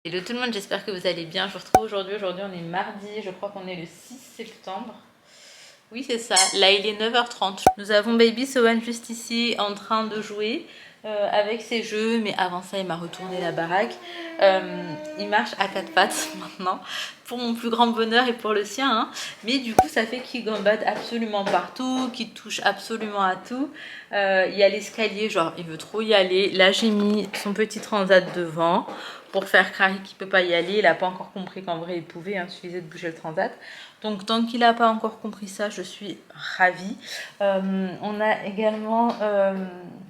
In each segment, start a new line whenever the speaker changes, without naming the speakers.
Hello tout le monde, j'espère que vous allez bien. Je vous retrouve aujourd'hui. Aujourd'hui, on est mardi, je crois qu'on est le 6 septembre. Oui, c'est ça. Là, il est 9h30. Nous avons Baby Sohan juste ici en train de jouer avec ses jeux. Mais avant ça, il m'a retourné la baraque. Il marche à quatre pattes maintenant, pour mon plus grand bonheur et pour le sien. Hein. Mais du coup, ça fait qu'il gambade absolument partout, qu'il touche absolument à tout. Il y a l'escalier, genre, il veut trop y aller. Là, j'ai mis son petit transat devant pour faire craquer qu'il ne peut pas y aller. Il n'a pas encore compris qu'en vrai, il pouvait, il suffisait de bouger le transat. Donc, tant qu'il n'a pas encore compris ça, je suis ravie. On a également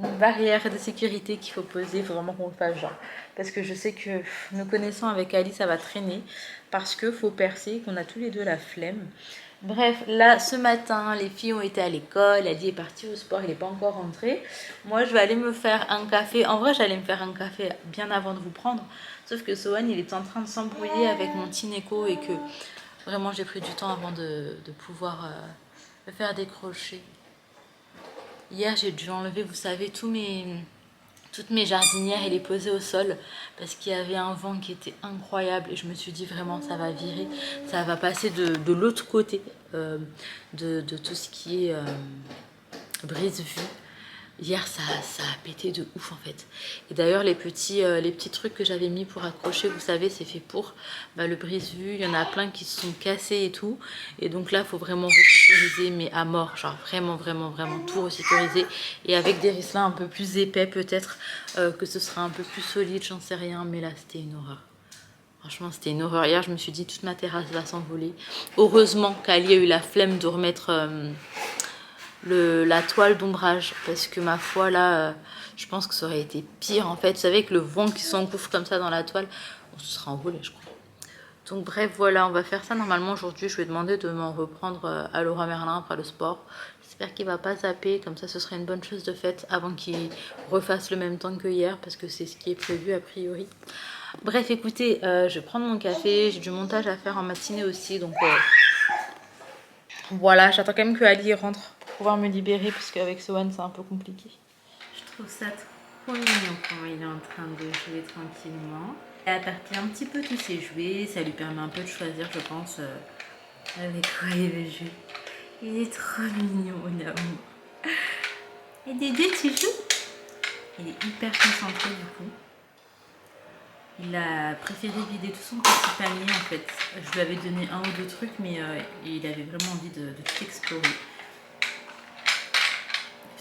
une barrière de sécurité qu'il faut poser. Il faut vraiment qu'on le fasse, genre. Parce que je sais que nous connaissons avec Ali, ça va traîner. Parce qu'il faut percer, qu'on a tous les deux la flemme. Bref, là, ce matin, les filles ont été à l'école, Ali est parti au sport, il n'est pas encore rentré. Moi, je vais aller me faire un café. En vrai, j'allais me faire un café bien avant de vous prendre. Sauf que Sohan, il est en train de s'embrouiller avec mon petit Neko et que vraiment, j'ai pris du temps avant de pouvoir le faire décrocher. Hier, j'ai dû enlever, vous savez, toutes mes jardinières et les poser au sol parce qu'il y avait un vent qui était incroyable et je me suis dit vraiment ça va virer, ça va passer de l'autre côté de tout ce qui est brise-vue. Hier ça a pété de ouf en fait. Et d'ailleurs les petits trucs que j'avais mis pour accrocher, vous savez, c'est fait pour le brise-vue. Il y en a plein qui se sont cassés et tout. Et donc là il faut vraiment resécuriser, mais à mort, genre vraiment tout resécuriser. Et avec des risselins un peu plus épais peut-être que ce sera un peu plus solide, j'en sais rien. Mais là c'était une horreur. Franchement, c'était une horreur. Hier, je me suis dit, toute ma terrasse va s'envoler. Heureusement qu'Ali a eu la flemme de remettre la toile d'ombrage, parce que ma foi là je pense que ça aurait été pire en fait. Vous savez que le vent qui s'engouffre comme ça dans la toile, on se sera envolé je crois. Donc bref, voilà, on va faire ça normalement aujourd'hui. Je vais demander de m'en reprendre à Laura Merlin après le sport. J'espère qu'il va pas zapper, comme ça ce serait une bonne chose de faite avant qu'il refasse le même temps que hier, parce que c'est ce qui est prévu a priori. Bref, écoutez, je vais prendre mon café, j'ai du montage à faire en matinée aussi, donc voilà, j'attends quand même que Ali rentre pour pouvoir me libérer, parce qu'avec Sohan c'est un peu compliqué. Je trouve ça trop mignon comment il est en train de jouer tranquillement. Il a parti un petit peu tous ses jouets, ça lui permet un peu de choisir, je pense, avec quoi il veut jouer. Il est trop mignon, mon amour. Et Dédé, tu joues? Il est hyper concentré du coup. Il a préféré vider tout son petit panier en fait. Je lui avais donné un ou deux trucs, mais il avait vraiment envie de tout explorer.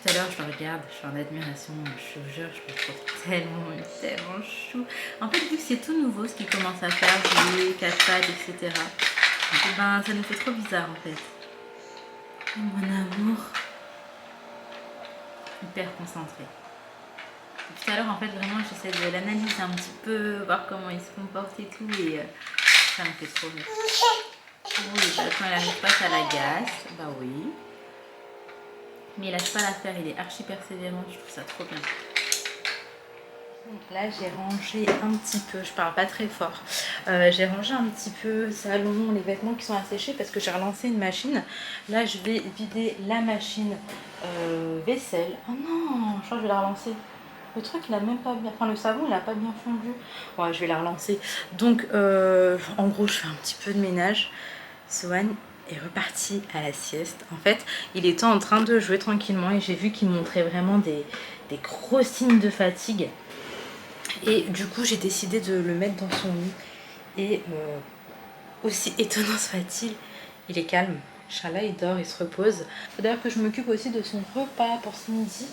Tout à l'heure, je le regarde, je suis en admiration, je vous jure, je me trouve tellement chou. En fait, vu que c'est tout nouveau ce qu'il commence à faire, jouer, quatre pattes, etc., et ben, ça nous fait trop bizarre en fait. Oh, mon amour. Hyper concentré. Et tout à l'heure, en fait, vraiment, j'essaie de l'analyser un petit peu, voir comment il se comporte et tout, et ça me fait trop rire. Oui, bah, quand il n'arrive pas, ça l'agace. Bah oui. Mais il lâche pas l'affaire, il est archi persévérant, je trouve ça trop bien. Donc là j'ai rangé un petit peu, je parle pas très fort, j'ai rangé un petit peu le salon, les vêtements qui sont asséchés parce que j'ai relancé une machine. Là je vais vider la machine vaisselle. Oh non, je crois que je vais la relancer. Le truc il a même pas bien, enfin le savon il a pas bien fondu. Ouais, je vais la relancer. Donc en gros je fais un petit peu de ménage. Sohan est reparti à la sieste. En fait, il était en train de jouer tranquillement et j'ai vu qu'il montrait vraiment des gros signes de fatigue. Et du coup, j'ai décidé de le mettre dans son lit. Et aussi étonnant soit-il, il est calme. Inch'Allah, il dort, il se repose. Il faut d'ailleurs que je m'occupe aussi de son repas pour ce midi.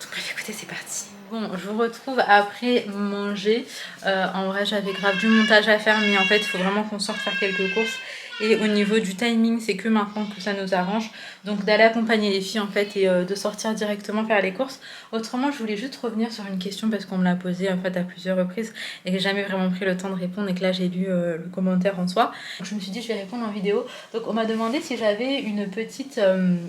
Donc bref, écoutez, c'est parti. Bon, je vous retrouve après manger. En vrai, j'avais grave du montage à faire, mais en fait, il faut vraiment qu'on sorte faire quelques courses. Et au niveau du timing, c'est que maintenant que ça nous arrange. Donc d'aller accompagner les filles en fait et de sortir directement faire les courses. Autrement, je voulais juste revenir sur une question parce qu'on me l'a posée en fait à plusieurs reprises et que j'ai jamais vraiment pris le temps de répondre et que là j'ai lu le commentaire en soi. Donc je me suis dit je vais répondre en vidéo. Donc on m'a demandé si j'avais une petite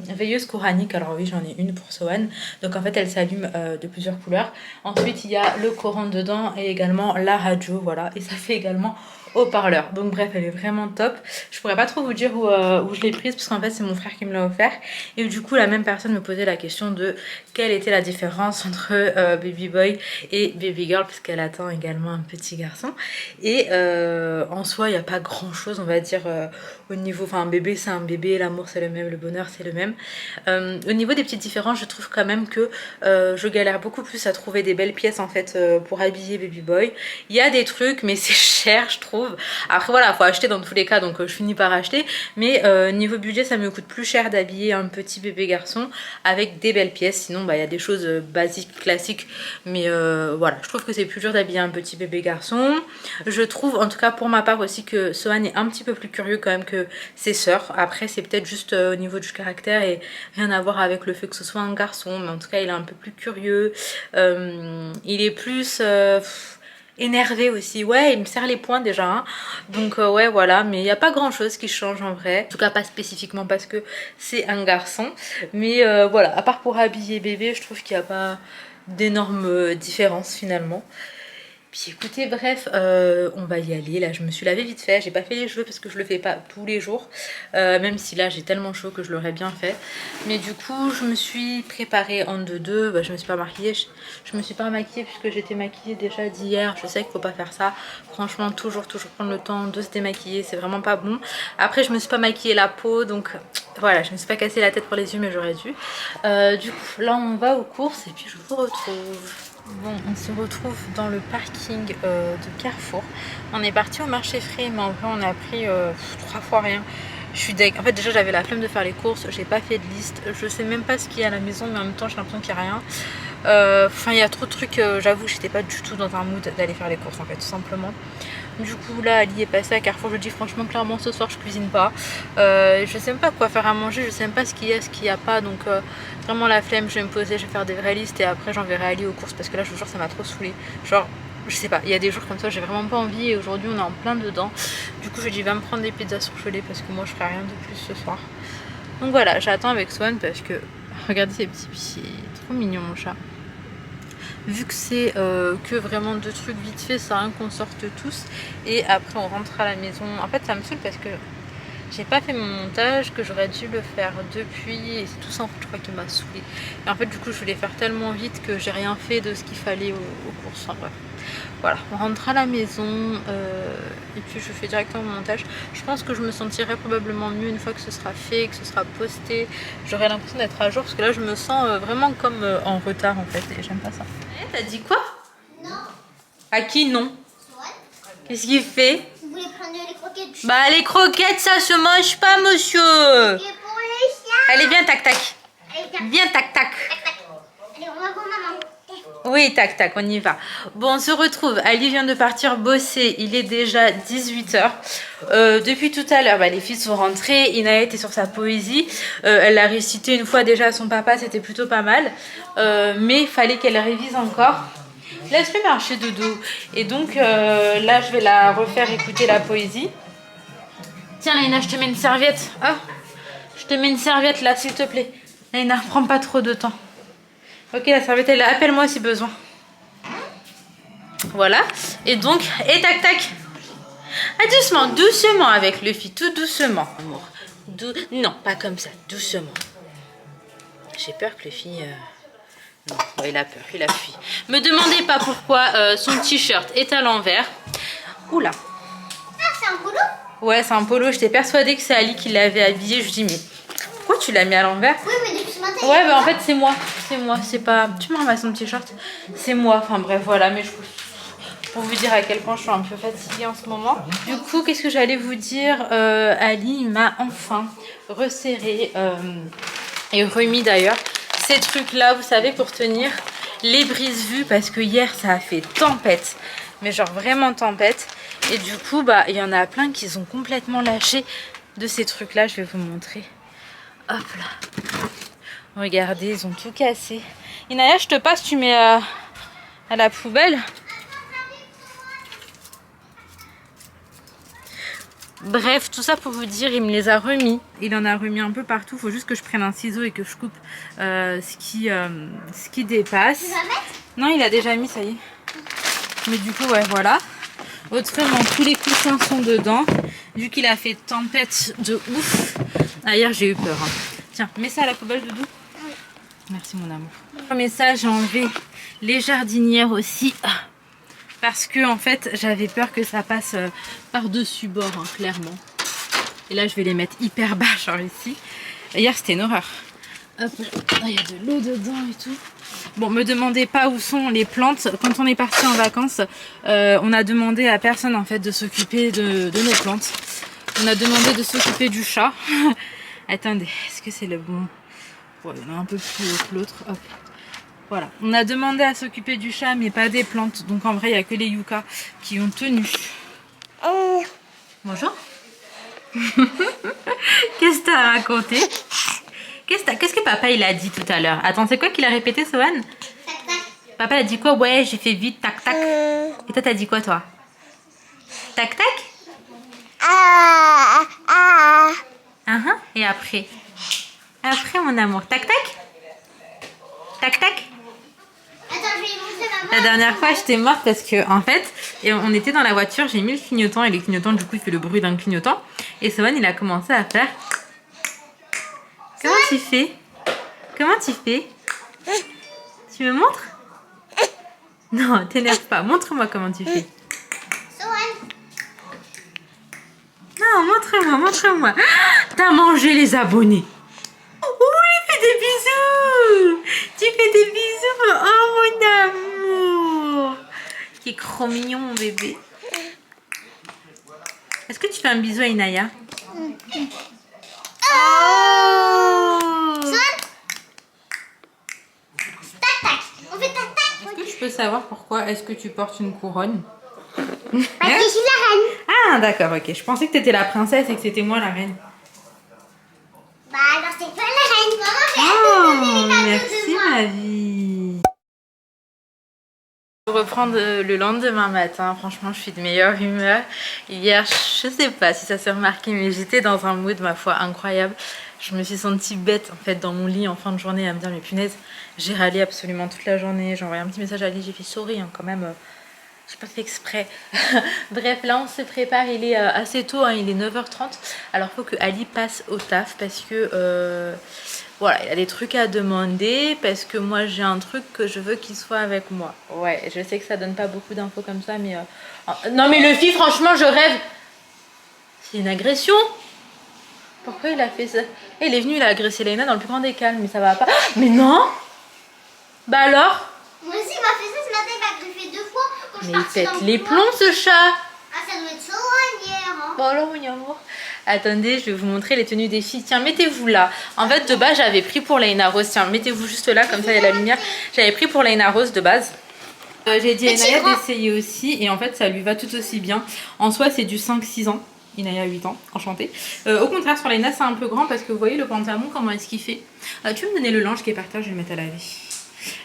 veilleuse coranique. Alors oui, j'en ai une pour Sohan. Donc en fait, elle s'allume de plusieurs couleurs. Ensuite, il y a le Coran dedans et également la radio, voilà. Et ça fait également haut-parleur. Donc bref, elle est vraiment top. Je Je pourrais pas trop vous dire où je l'ai prise parce qu'en fait c'est mon frère qui me l'a offert. Et du coup la même personne me posait la question de quelle était la différence entre Baby Boy et Baby Girl parce qu'elle attend également un petit garçon. Et en soi il n'y a pas grand chose on va dire au niveau, enfin un bébé c'est un bébé, l'amour c'est le même, le bonheur c'est le même. Au niveau des petites différences je trouve quand même que je galère beaucoup plus à trouver des belles pièces en fait pour habiller Baby Boy. Il y a des trucs mais c'est cher je trouve. Après voilà, faut acheter dans tous les cas donc je finis par acheter. Mais niveau budget ça me coûte plus cher d'habiller un petit bébé garçon avec des belles pièces. Sinon bah il y a des choses basiques, classiques. Mais voilà, je trouve que c'est plus dur d'habiller un petit bébé garçon. Je trouve en tout cas pour ma part aussi que Sohan est un petit peu plus curieux quand même que ses sœurs. Après c'est peut-être juste au niveau du caractère et rien à voir avec le fait que ce soit un garçon. Mais en tout cas il est un peu plus curieux. Il est plus... énervé aussi, ouais il me serre les poings déjà hein. Donc ouais voilà, mais il n'y a pas grand chose qui change en vrai, en tout cas pas spécifiquement parce que c'est un garçon, mais voilà, à part pour habiller bébé je trouve qu'il n'y a pas d'énormes différences finalement. Puis écoutez, bref, on va y aller. Là, je me suis lavée vite fait. J'ai pas fait les cheveux parce que je le fais pas tous les jours. Même si là, j'ai tellement chaud que je l'aurais bien fait. Mais du coup, je me suis préparée en 2-2. Bah, je me suis pas maquillée. Je me suis pas maquillée puisque j'étais maquillée déjà d'hier. Je sais qu'il faut pas faire ça. Franchement, toujours prendre le temps de se démaquiller. C'est vraiment pas bon. Après, je me suis pas maquillée la peau. Donc voilà, je me suis pas cassé la tête pour les yeux, mais j'aurais dû. Du coup, là, on va aux courses et puis je vous retrouve. Bon, on se retrouve dans le parking de Carrefour. On est parti au marché frais, mais en vrai on a pris 3 fois rien. Je suis deg. En fait déjà j'avais la flemme de faire les courses, j'ai pas fait de liste. Je sais même pas ce qu'il y a à la maison, mais en même temps j'ai l'impression qu'il n'y a rien. Enfin il y a trop de trucs, j'avoue j'étais pas du tout dans un mood d'aller faire les courses en fait, tout simplement. Du coup là Ali est passé à Carrefour, je dis franchement clairement ce soir je cuisine pas. Je sais même pas quoi faire à manger, je sais même pas ce qu'il y a, ce qu'il n'y a pas, donc vraiment la flemme, je vais me poser, je vais faire des vraies listes et après j'enverrai Ali aux courses parce que là je vous jure ça m'a trop saoulée. Genre je sais pas, il y a des jours comme ça j'ai vraiment pas envie et aujourd'hui on est en plein dedans. Du coup je dis va me prendre des pizzas surgelées parce que moi je ferai rien de plus ce soir. Donc voilà, j'attends avec Swan parce que regardez ces petits pieds, trop mignon mon chat. Vu que c'est que vraiment 2 trucs vite fait, ça rien qu'on sorte tous et après on rentre à la maison. En fait ça me saoule parce que j'ai pas fait mon montage, que j'aurais dû le faire depuis et c'est tout ça en fait je crois qui m'a saoulée. Et en fait du coup je voulais faire tellement vite que j'ai rien fait de ce qu'il fallait aux courses. Enfin bref. Voilà, on rentre à la maison et puis je fais directement mon montage. Je pense que je me sentirai probablement mieux une fois que ce sera fait, que ce sera posté. J'aurai l'impression d'être à jour parce que là je me sens vraiment comme en retard en fait et j'aime pas ça. T'as dit quoi? Non. À qui non? Qu'est-ce qu'il fait?
Vous voulez prendre les croquettes?
Bah les croquettes ça se mange pas monsieur.
Et pour les chiens.
Allez viens tac tac.
Allez, viens.
Viens tac tac.
Allez, on va voir maman.
Oui, tac, tac, on y va. Bon, on se retrouve. Ali vient de partir bosser. Il est déjà 18 h. Depuis tout à l'heure, bah, les filles sont rentrées. Inaë était sur sa poésie. Elle l'a récité une fois déjà à son papa. C'était plutôt pas mal. Mais il fallait qu'elle révise encore. Laisse-lui marcher, Dodo. Et donc, là, je vais la refaire écouter la poésie. Tiens, Laïna, je te mets une serviette. Ah, je te mets une serviette là, s'il te plaît. Laïna, prends pas trop de temps. Ok, la serviette est là, appelle-moi si besoin. Voilà, et donc, et tac tac. Ah, doucement, doucement avec le fille, tout doucement, amour. Non, pas comme ça, doucement. J'ai peur que le fille... Non, bon, il a peur, il a fui. Me demandez pas pourquoi son t-shirt est à l'envers. Oula.
Ah, c'est un polo?
Ouais, c'est un polo, j'étais persuadée que c'est Ali qui l'avait habillé. Je dis, mais pourquoi tu l'as mis à l'envers?
Oui, mais depuis ce matin.
Ouais, bah en fait c'est moi, c'est pas... Tu me ramasses son t-shirt? C'est moi, enfin bref, voilà, mais pour vous dire à quel point je suis un peu fatiguée en ce moment. Du coup, qu'est-ce que j'allais vous dire? Ali m'a enfin resserré et remis d'ailleurs ces trucs-là, vous savez, pour tenir les brises-vues, parce que hier ça a fait tempête, mais genre vraiment tempête. Et du coup, bah il y en a plein qui sont complètement lâchés de ces trucs-là, je vais vous montrer. Hop là. Regardez, ils ont tout cassé. Inaya, je te passe, tu mets à la poubelle. Bref, tout ça pour vous dire, il me les a remis. Il en a remis un peu partout. Il faut juste que je prenne un ciseau et que je coupe ce qui dépasse.
Tu vas mettre?
Non, il a déjà mis, ça y est. Mais du coup, ouais, voilà. Autrement, tous les coussins sont dedans. Vu qu'il a fait tempête de ouf. Ah, hier, j'ai eu peur. Hein. Tiens, mets ça à la poubelle, Doudou. Merci, mon amour. Premier ça, j'ai enlevé les jardinières aussi. Parce que, en fait, j'avais peur que ça passe par-dessus bord, hein, clairement. Et là, je vais les mettre hyper bas, genre ici. Et hier, c'était une horreur. Hop, il y a de l'eau dedans et tout. Bon, me demandez pas où sont les plantes. Quand on est parti en vacances, on a demandé à personne en fait de s'occuper de nos plantes. On a demandé de s'occuper du chat. Attendez, est-ce que c'est le bon? Ouais, il y en a un peu plus haut que l'autre. Hop. Voilà. On a demandé à s'occuper du chat, mais pas des plantes. Donc en vrai, il n'y a que les yuccas qui ont tenu. Bonjour. Qu'est-ce que t'as raconté? Qu'est-ce que papa il a dit tout à l'heure? Attends, c'est quoi qu'il a répété, Sohan?
Tac, tac.
Papa a dit quoi? Ouais, j'ai fait vite, tac tac. Et toi, t'as dit quoi, toi? Tac tac? Et après? Après, mon amour, tac tac? Tac tac?
Attends, je vais lui montrer maman.
La dernière fois, j'étais morte parce que, en fait, et on était dans la voiture, j'ai mis le clignotant et le clignotant, du coup, il fait le bruit d'un clignotant. Et Sohan, il a commencé à faire. Comment tu fais? Comment tu fais? Tu me montres? Non, t'énerve pas. Montre-moi comment tu fais.
Sohan.
Non, montre-moi, montre-moi. T'as mangé les abonnés. Oh, il fait des bisous. Tu fais des bisous. Oh, mon amour. Qui est trop mignon, mon bébé. Est-ce que tu fais un bisou à Inaya? Oh.
Tac, tac. On fait tac, tac.
Est-ce que je peux savoir pourquoi est-ce que tu portes une couronne?
Parce que je suis la reine.
Ah, d'accord, ok. Je pensais que t'étais la princesse et que c'était moi la reine.
Bah alors c'est toi la reine. Maman, j'ai hâte de donner les cadeaux de
Merci
moi.
ma vie. Je reprends le lendemain matin. Franchement, je suis de meilleure humeur. Hier, je sais pas si ça s'est remarqué, mais j'étais dans un mood, ma foi, incroyable. Je me suis sentie bête en fait dans mon lit en fin de journée à me dire mais punaise, j'ai râlé absolument toute la journée. J'ai envoyé un petit message à Ali, j'ai fait sorry hein, quand même. J'ai pas fait exprès. Bref, là on se prépare, il est assez tôt, hein, il est 9h30. Alors faut que Ali passe au taf parce que voilà, il a des trucs à demander parce que moi j'ai un truc que je veux qu'il soit avec moi. Ouais, je sais que ça donne pas beaucoup d'infos comme ça, mais non mais Luffy, franchement je rêve. C'est une agression. Pourquoi il a fait ça? Il est venu, il a agressé Léna dans le plus grand des calmes, mais ça va pas. Mais non. Bah alors?
Moi aussi, il m'a fait ça ce matin, il m'a griffé 2 fois quand je suis
Mais il
partie
pète
dans le
les
couloir.
plombs ce chat.
Ah, ça doit être Sohan hier. Hein.
Bon alors mon amour. Attendez, je vais vous montrer les tenues des filles. Tiens, mettez-vous là. En fait, de base, j'avais pris pour Léna Rose. Tiens, mettez-vous juste là, comme ça il y a la lumière. J'avais pris pour Léna Rose de base. J'ai dit à Inaya d'essayer aussi. Et en fait, ça lui va tout aussi bien. En soi, c'est du 5-6 ans. Inaya a 8 ans, enchantée. Au contraire, sur Léna, c'est un peu grand parce que vous voyez le pantalon, comment est-ce qu'il fait. Tu veux me donner le linge qui est par terre, je vais le mettre à laver.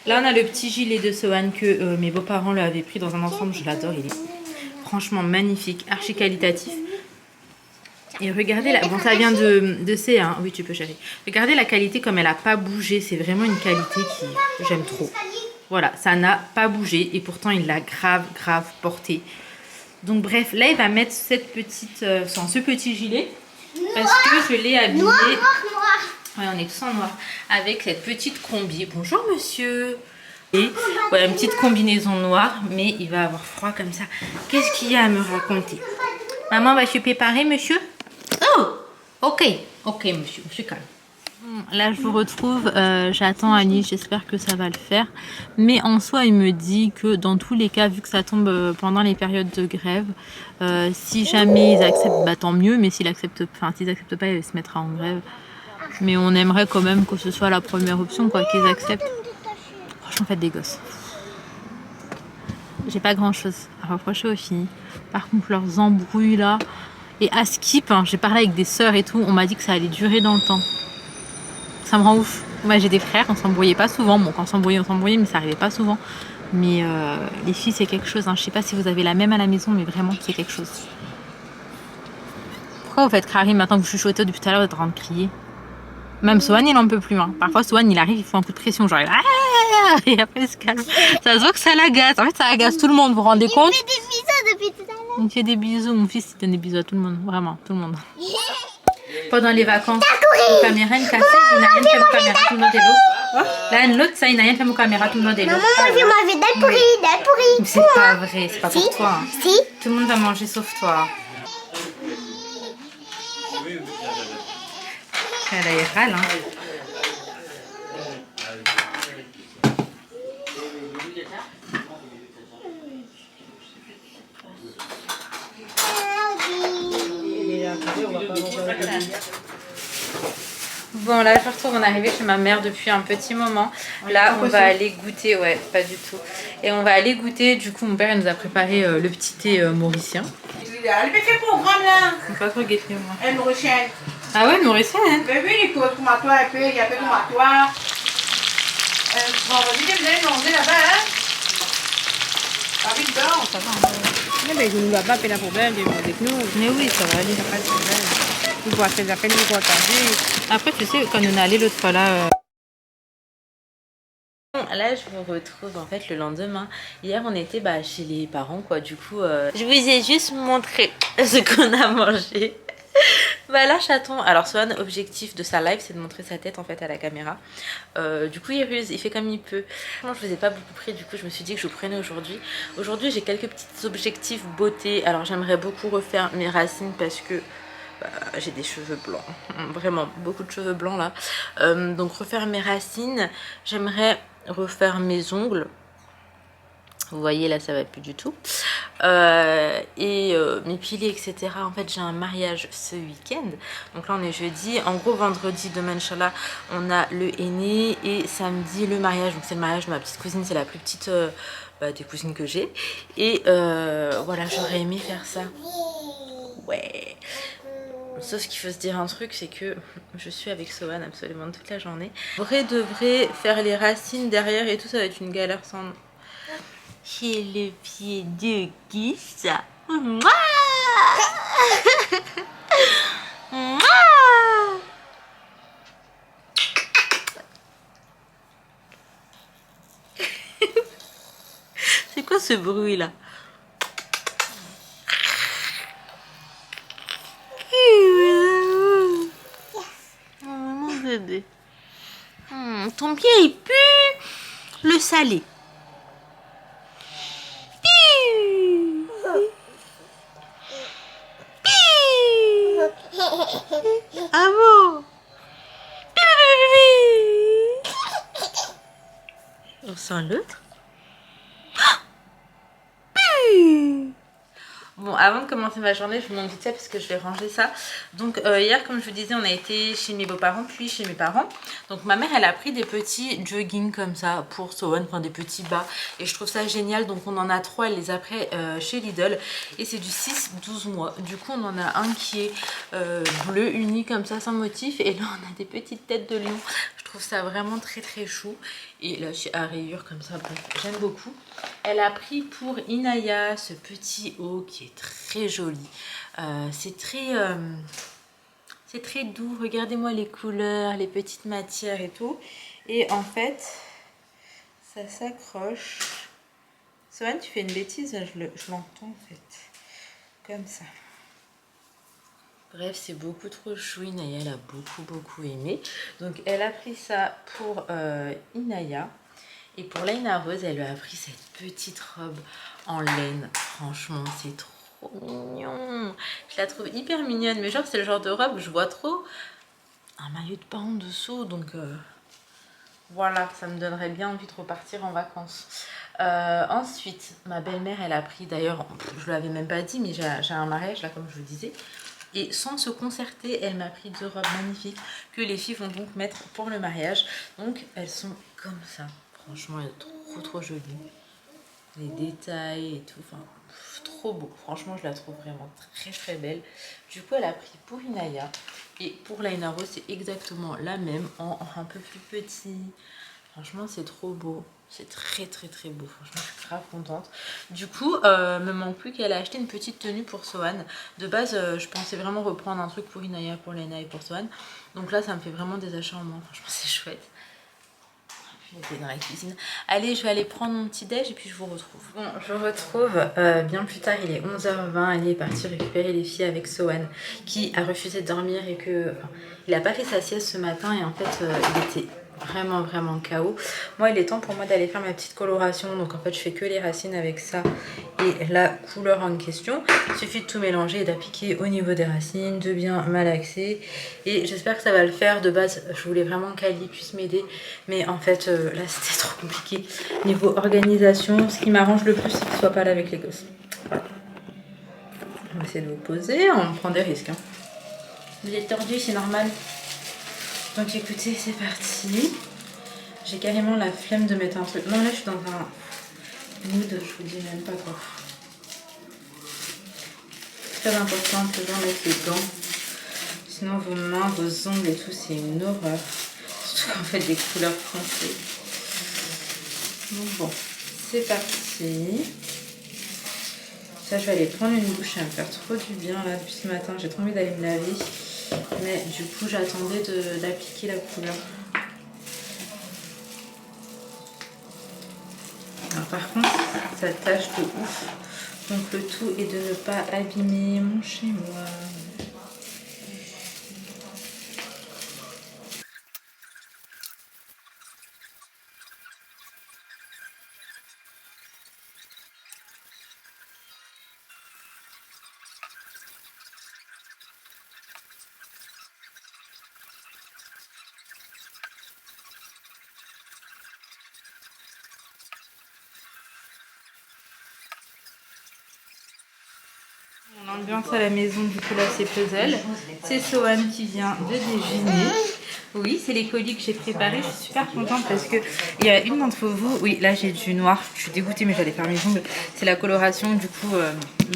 Là, on a le petit gilet de Sohan que mes beaux-parents l'avaient pris dans un ensemble. Je l'adore, il est franchement magnifique, archi qualitatif. Et regardez, la... bon, ça vient de C, hein. Oui, tu peux chérie. Regardez la qualité comme elle n'a pas bougé. C'est vraiment une qualité que j'aime trop. Voilà, ça n'a pas bougé et pourtant il l'a grave porté. Donc bref, là il va mettre cette petite, ce petit gilet parce que je l'ai habillé.
Noir.
Ouais, on est tous en noir. Avec cette petite combi. Bonjour monsieur. Et voilà, une petite combinaison noire, mais il va avoir froid comme ça. Qu'est-ce qu'il y a à me raconter? Maman va se préparer, monsieur? Oh, ok, monsieur, je suis calme. Là, je vous retrouve. J'attends Ali, j'espère que ça va le faire. Mais en soi, il me dit que dans tous les cas, vu que ça tombe pendant les périodes de grève, si jamais ils acceptent, bah tant mieux. Mais s'ils acceptent pas, il se mettra en grève. Mais on aimerait quand même que ce soit la première option, quoi, qu'ils acceptent. Franchement, faites des gosses. J'ai pas grand chose à reprocher aux filles. Par contre, leurs embrouilles là. Et à Skip, hein, j'ai parlé avec des sœurs et tout, on m'a dit que ça allait durer dans le temps. Ça me rend ouf. Moi j'ai des frères, on s'embrouillait pas souvent. Bon, quand on s'embrouillait, mais ça arrivait pas souvent. Mais les filles, c'est quelque chose. Hein. Je sais pas si vous avez la même à la maison, mais vraiment, c'est quelque chose. Pourquoi vous faites Karim maintenant que vous chuchotez depuis tout à l'heure, vous êtes en train de crier? Même Sohan, il en peut plus. Hein. Parfois, Sohan, il arrive, il faut un coup de pression. Genre, et après, il se calme. Ça se voit que ça l'agace. En fait, ça agace tout le monde, vous vous rendez compte?
Il fait des bisous depuis tout à l'heure.
Il me fait des bisous. Mon fils, il donne des bisous à tout le monde. Vraiment, tout le monde. Pendant les vacances, la caméra est cassée. Il n'a rien fait mon caméra tout le monde est l'eau. Là, l'autre, ça, il n'a rien fait mon caméra tout le monde est l'eau.
Maman, je m'avais d'être pourri.
C'est pas vrai, c'est pas pour toi. Hein.
Si.
Tout le monde va manger sauf toi. Elle râle, hein. Bon là je retourne, on est arrivé chez ma mère depuis un petit moment. Là on va aller goûter, ouais pas du tout. Et on va aller goûter, du coup mon père il nous a préparé le petit thé mauricien.
Elle peut faire programme là.
On va pas trop guetter moi.
Elle mauricienne.
Ah ouais mauricien hein.
Bébé il est tomatoire un peu, il y a un peu de tomatoire. Bon vas-y viens me demander là-bas hein. Pas vite dedans.
Ça va.
Mais ben, je ne dois pas faire la problème avec nous.
Mais oui ça va aller.
Pas de problème. Nous pouvons faire des appels, nous pouvons partager.
Après tu sais quand on est allé l'autre fois là... Là je vous retrouve en fait le lendemain. Hier on était chez les parents quoi. Du coup je vous ai juste montré ce qu'on a mangé. Là chaton. Alors Swan objectif de sa live c'est de montrer sa tête en fait à la caméra. Du coup il ruse, il fait comme il peut. Moi je vous ai pas beaucoup pris, du coup je me suis dit que je vous prenais aujourd'hui. Aujourd'hui j'ai quelques petits objectifs beauté. Alors j'aimerais beaucoup refaire mes racines parce que j'ai des cheveux blancs, vraiment beaucoup de cheveux blancs là. Donc refaire mes racines, j'aimerais refaire mes ongles. Vous voyez là ça va plus du tout. M'épiler etc. En fait j'ai un mariage ce week-end. Donc là on est jeudi. En gros vendredi demain inchallah on a le henné et samedi le mariage. Donc c'est le mariage de ma petite cousine, c'est la plus petite des cousines que j'ai. Et voilà j'aurais aimé faire ça. Ouais. Sauf qu'il faut se dire un truc, c'est que je suis avec Sohan absolument toute la journée. Vrai de vrai, faire les racines derrière et tout, ça va être une galère sans nom. J'ai le pied de qui ça? Mouah Mouah C'est quoi ce bruit là? Ton pied il pue le salé. Ah bon? On sent l'autre. Bon, avant de commencer ma journée, je vous montre vite fait parce que je vais ranger ça. Donc hier, comme je vous disais, on a été chez mes beaux-parents puis chez mes parents. Donc ma mère, elle a pris des petits joggings comme ça pour Sohan, enfin des petits bas. Et je trouve ça génial. Donc on en a 3, elle les a pris chez Lidl. Et c'est du 6-12 mois. Du coup, on en a un qui est bleu, uni comme ça, sans motif. Et là, on a des petites têtes de lion. Je trouve ça vraiment très très chou. Et là, c'est à rayures comme ça, bref, j'aime beaucoup. Elle a pris pour Inaya ce petit haut qui est très joli. C'est très doux. Regardez-moi les couleurs, les petites matières et tout. Et en fait, ça s'accroche. Sohan, tu fais une bêtise, je l'entends en fait. Comme ça. Bref, c'est beaucoup trop chou. Inaya, elle a beaucoup aimé. Donc, elle a pris ça pour Inaya. Et pour Laina Rose, elle lui a pris cette petite robe en laine. Franchement, c'est trop mignon. Je la trouve hyper mignonne. Mais genre, c'est le genre de robe où je vois trop un maillot de bain en dessous. Donc, voilà, ça me donnerait bien envie de repartir en vacances. Ensuite, ma belle-mère, elle a pris, d'ailleurs, je ne l'avais même pas dit, mais j'ai un mariage, là, comme je vous disais. Et sans se concerter, elle m'a pris 2 robes magnifiques que les filles vont donc mettre pour le mariage. Donc, elles sont comme ça. Franchement, elle est trop jolie. Les détails et tout, enfin, trop beau. Franchement, je la trouve vraiment très belle. Du coup, elle a pris pour Inaya. Et pour Laina Rose, c'est exactement la même, en un peu plus petit. Franchement, c'est trop beau. C'est très beau. Franchement, je suis grave contente. Du coup, me manque plus qu'elle a acheté une petite tenue pour Sohan. De base, je pensais vraiment reprendre un truc pour Inaya, pour Laina et pour Sohan. Donc là, ça me fait vraiment des achats en moins. Franchement, c'est chouette. J'étais dans la cuisine. Allez, je vais aller prendre mon petit déj et puis je vous retrouve. Bon, je retrouve bien plus tard, il est 11h20. Elle est partie récupérer les filles avec Sohan qui a refusé de dormir et que... Enfin, il n'a pas fait sa sieste ce matin et en fait, il était vraiment KO. Moi, il est temps pour moi d'aller faire ma petite coloration. Donc en fait, je fais que les racines avec ça et la couleur en question. Il suffit de tout mélanger et d'appliquer au niveau des racines, de bien malaxer. Et j'espère que ça va le faire. De base, je voulais vraiment qu'Ali puisse m'aider. Mais en fait, là, c'était trop compliqué. Niveau organisation, ce qui m'arrange le plus, c'est qu'il ne soit pas là avec les gosses. Voilà. On va essayer de vous poser. On prend des risques. Hein. Vous êtes tordu, c'est normal. Donc écoutez, c'est parti. J'ai carrément la flemme de mettre un truc. Non, là, je suis dans un mood, je vous dis même pas quoi. Très important de toujours mettre les gants. Sinon, vos mains, vos ongles et tout, c'est une horreur. Surtout qu'en fait, des couleurs foncées. Donc bon, c'est parti. Ça, je vais aller prendre une douche. Ça va me faire trop du bien là depuis ce matin. J'ai trop envie d'aller me laver. Mais du coup, j'attendais d'appliquer la couleur. Alors, par contre, ça tâche de ouf. Donc le tout est de ne pas abîmer mon chez moi. On ambiance à la maison, du coup là c'est puzzle. C'est Sohan qui vient de déjeuner. Oui, c'est les colis que j'ai préparés. Je suis super contente parce que il y a une d'entre vous. Oui, là j'ai du noir. Je suis dégoûtée, mais j'allais faire mes ongles. C'est la coloration. Du coup,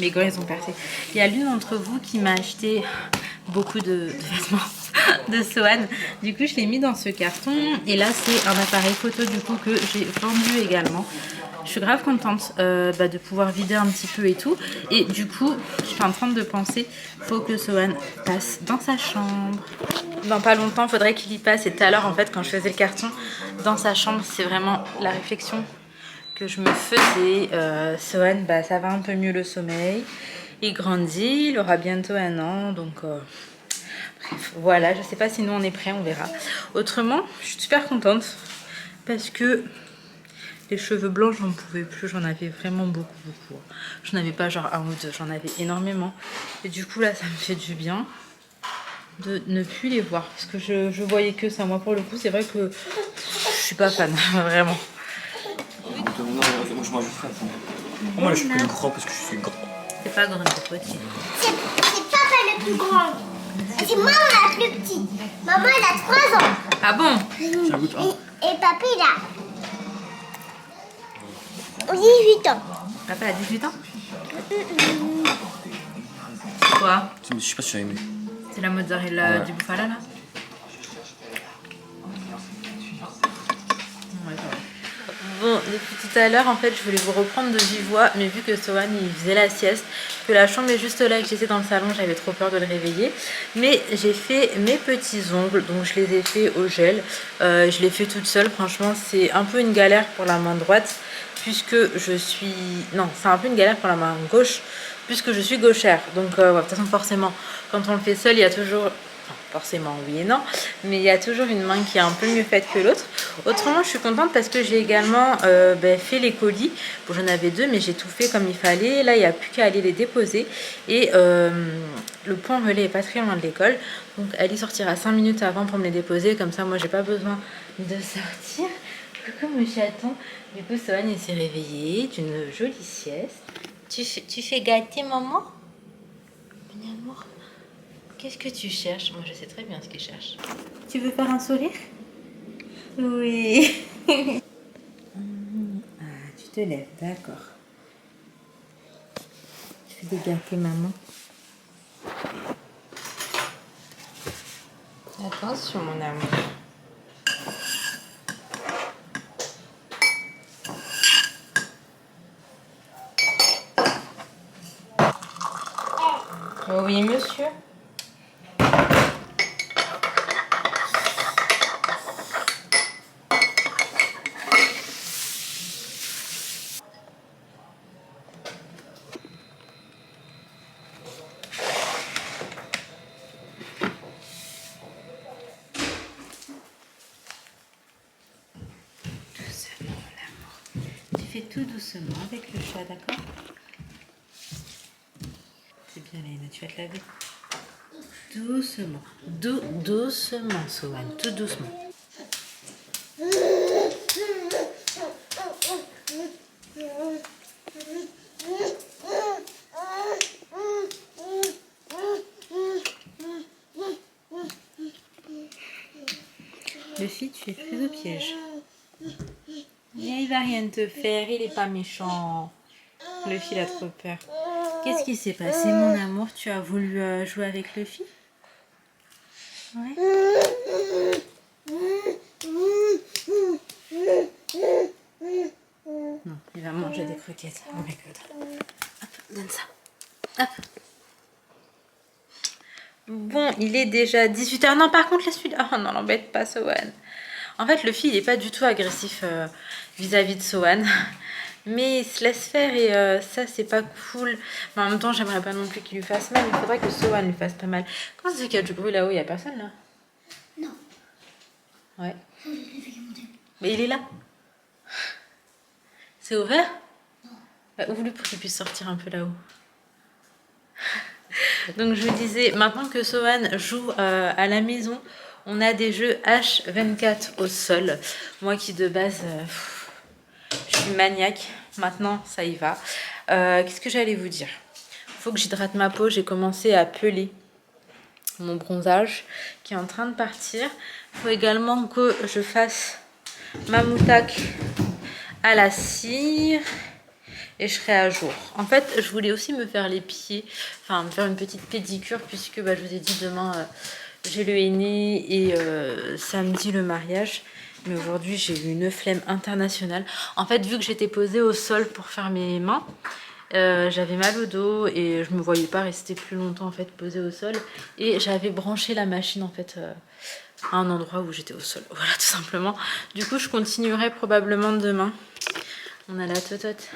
mes gants ils ont percé. Il y a l'une d'entre vous qui m'a acheté beaucoup de vêtements de Sohan. Du coup, je l'ai mis dans ce carton. Et là, c'est un appareil photo du coup que j'ai vendu également. Je suis grave contente de pouvoir vider un petit peu et tout. Et du coup, je suis en train de penser, faut que Sohan passe dans sa chambre. Dans pas longtemps, il faudrait qu'il y passe. Et tout à l'heure, en fait, quand je faisais le carton, dans sa chambre, c'est vraiment la réflexion que je me faisais. Sohan, ça va un peu mieux le sommeil. Il grandit, il aura bientôt 1 an. Donc, bref, voilà. Je sais pas si nous, on est prêts, on verra. Autrement, je suis super contente parce que... les cheveux blancs, j'en pouvais plus, j'en avais vraiment beaucoup. J'en avais pas genre 1 ou 2, j'en avais énormément. Et du coup là, ça me fait du bien de ne plus les voir. Parce que je voyais que ça. Moi pour le coup, c'est vrai que je suis pas fan, vraiment.
Moi je mange frais. Moi je suis plus grand parce que je suis grand.
C'est pas grand, c'est petit.
C'est papa le plus grand. C'est maman la plus petite. Maman elle a 3 ans.
Ah bon?
Et papa il a 18 ans.
Papa a 18 ans? C'est quoi?
Je sais pas si j'ai aimé.
C'est la mozzarella du Bufala là? Bon, depuis tout à l'heure, en fait, je voulais vous reprendre de vive voix, mais vu que Sohan, il faisait la sieste, que la chambre est juste là et que j'étais dans le salon, j'avais trop peur de le réveiller. Mais j'ai fait mes petits ongles, donc je les ai fait au gel. Je les fais toute seule, franchement, c'est un peu une galère pour la main droite, puisque je suis... Non, c'est un peu une galère pour la main gauche, puisque je suis gauchère. Donc, de toute façon, forcément, quand on le fait seul, il y a toujours... Forcément oui et non, mais il y a toujours une main qui est un peu mieux faite que l'autre. Autrement, je suis contente parce que j'ai également fait les colis. Bon, j'en avais 2, mais j'ai tout fait comme il fallait. Là, il n'y a plus qu'à aller les déposer. Et le point relais est pas très loin de l'école. Donc, elle y sortira 5 minutes avant pour me les déposer. Comme ça, moi, j'ai pas besoin de sortir. Coucou mon chaton. Du coup, Sohan, il s'est réveillé d'une jolie sieste. Tu fais gâter maman? Mon amour. Qu'est-ce que tu cherches? Moi, je sais très bien ce qu'il cherche. Tu veux faire un sourire? Oui. Ah, tu te lèves, d'accord. Tu fais des gâteaux, maman. Attention, mon amour. Oui, monsieur. tout doucement avec le chat, d'accord? C'est bien, Léna, tu vas te laver. Doucement. Doucement, Sohan, tout doucement. Luffy, tu es prise au piège. Il va rien te faire, il est pas méchant. Luffy, il a trop peur. Qu'est-ce qui s'est passé, mon amour? Tu as voulu jouer avec Luffy? Ouais. Non, il va manger des croquettes. Oh my god. Hop, donne ça. Hop. Bon, il est déjà 18h. Non, par contre, laisse-lui... Oh non, l'embête pas, Sohan. En fait, Luffy, il est pas du tout agressif vis-à-vis de Sohan. Mais il se laisse faire et ça, c'est pas cool. Mais en même temps, j'aimerais pas non plus qu'il lui fasse mal. Il faudrait que Sohan lui fasse pas mal. Comment ça fait qu'il y a du bruit là-haut? Il y a personne, là?
Non.
Ouais. Mais il est là. C'est ouvert? Non. Bah, ouvre-le pour qu'il puisse sortir un peu là-haut. Donc je vous disais, maintenant que Sohan joue à la maison, on a des jeux H24 au sol. Moi qui de base, je suis maniaque. Maintenant, ça y va. Qu'est-ce que j'allais vous dire? Il faut que j'hydrate ma peau. J'ai commencé à peler mon bronzage qui est en train de partir. Il faut également que je fasse ma moutaque à la cire. Et je serai à jour. En fait, je voulais aussi me faire les pieds, enfin me faire une petite pédicure puisque bah, je vous ai dit demain j'ai le henné et samedi le mariage. Mais aujourd'hui j'ai eu une flemme internationale. En fait, vu que j'étais posée au sol pour faire mes mains, j'avais mal au dos et je me voyais pas rester plus longtemps en fait posée au sol. Et j'avais branché la machine en fait à un endroit où j'étais au sol. Voilà, tout simplement. Du coup, je continuerai probablement demain. On a la totote.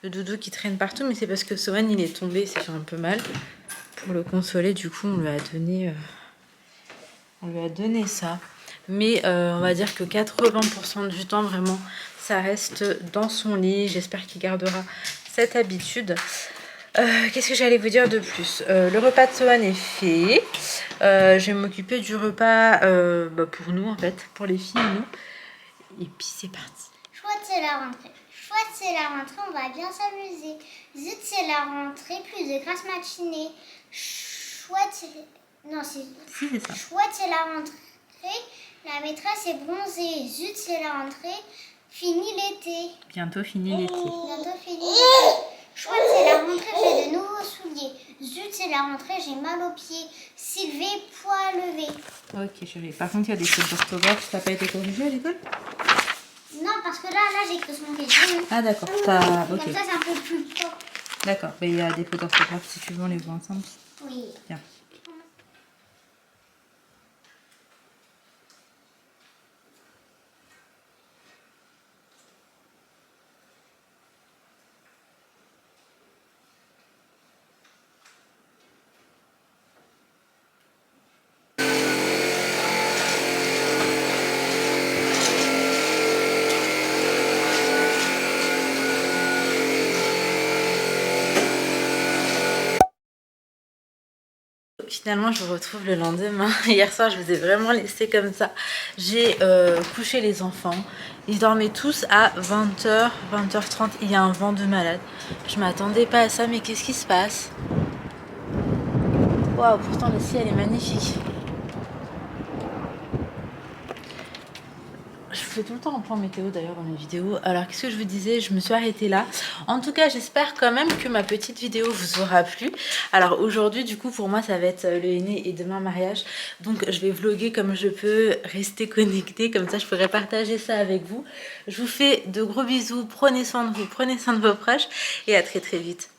Le doudou qui traîne partout, mais c'est parce que Sohan il est tombé, ça fait un peu mal. Pour le consoler, du coup, on lui a donné ça. Mais on va dire que 80% du temps, vraiment, ça reste dans son lit. J'espère qu'il gardera cette habitude. Qu'est-ce que j'allais vous dire de plus? Le repas de Sohan est fait. Je vais m'occuper du repas pour nous, en fait, pour les filles et nous. Et puis c'est parti.
Chouette, c'est la rentrée. Chouette, c'est la rentrée, on va bien s'amuser. Zut, c'est la rentrée, plus de grasse matinée. Chouette, c'est... Non, c'est...
Si, c'est ça.
Chouette, c'est la rentrée, la maîtresse est bronzée. Zut, c'est la rentrée, fini l'été.
Bientôt fini l'été.
Bientôt fini l'été. Chouette, c'est la rentrée, j'ai de nouveaux souliers. Zut, c'est la rentrée, j'ai mal aux pieds. Sylvie, poids levé.
Ok, chérie. Par contre, il y a des fautes d'orthographe. Ça n'a pas été corrigé à l'école?
Non, parce que là j'ai écrit sur mon téléphone.
Ah d'accord,
Ok. Comme ça, c'est un peu plus tôt.
D'accord, mais il y a des fautes d'orthographe, si tu veux, on les voit ensemble.
Oui.
Bien. Finalement, je vous retrouve le lendemain. Hier soir, je vous ai vraiment laissé comme ça. J'ai couché les enfants. Ils dormaient tous à 20h, 20h30. Il y a un vent de malade. Je m'attendais pas à ça, mais qu'est-ce qui se passe? Waouh, pourtant le ciel est magnifique. Je fais tout le temps un point météo d'ailleurs dans mes vidéos. Alors qu'est-ce que je vous disais? Je me suis arrêtée là. En tout cas, j'espère quand même que ma petite vidéo vous aura plu. Alors aujourd'hui, du coup, pour moi, ça va être le henné et demain mariage. Donc je vais vlogger comme je peux, rester connectée. Comme ça, je pourrai partager ça avec vous. Je vous fais de gros bisous. Prenez soin de vous, prenez soin de vos proches. Et à très très vite.